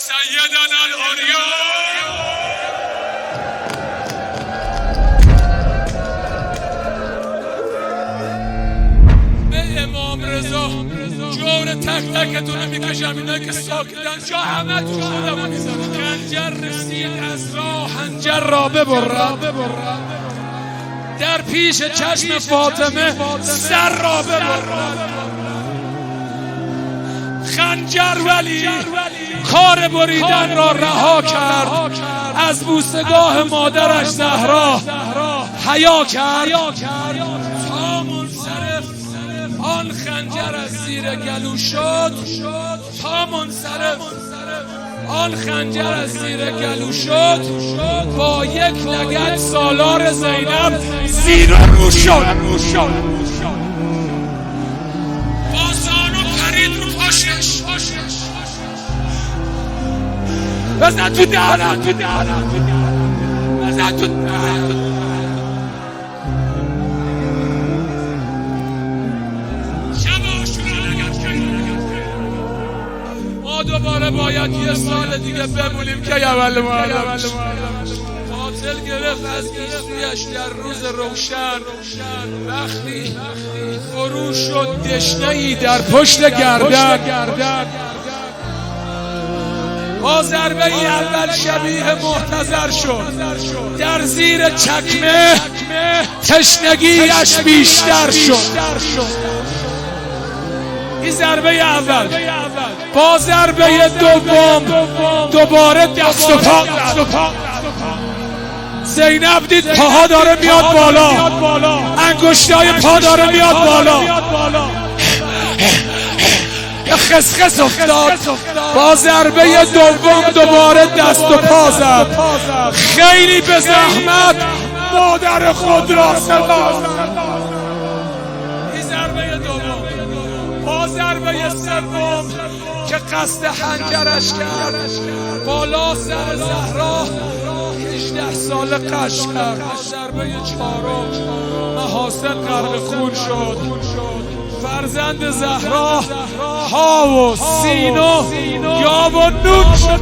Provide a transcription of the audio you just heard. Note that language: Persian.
سیدنا العلیا به امام رضا جور تک تکتون میکشم. اینایی که ساکتن جا همه تو خودم میزنم. خنجر رسید از راه خنجر را ببرم، در پیش چشم فاطمه سر را ببرم. خنجر ولی کار بریدن را رها کرد، از بوسگاه مادرش زهرا حیا کرد. تا منصرف آن خنجر از زیر گلو شد، تا منصرف آن خنجر از زیر گلو شد، با یک لگد سالار زینب زیر رو شد. با زانو پرید رو پاشش. بزن تو دهنم، بزن تو دهنم. ما دوباره باید یه سال دیگه بمونیم که اول معلم. قاتل گرفت از گیسویش در روز روشن، وقتی فرو شد دشنه‌ای در پشت گردن. با ضربه ای اول شبیه محتضر شد، در زیر چکمه تشنگیش بیشتر شد. این ضربه اول. با ضربه دوم دوباره دست و پا. زینب دید پاها داره میاد بالا، انگشتای پا داره میاد بالا، خسخس افتاد. با ضربه دوم دوباره دست و پا زد. خیلی به زحمت مادر خود را صدا زد. این ضربه دوم. با ضربه سوم که قصد خنجرش کرد، بالا سر زهرا 18 سال قش کرد. ضربه چهارم محاسن غرق خون شد. فرزند زهرا ها و سین و یا و نون شد.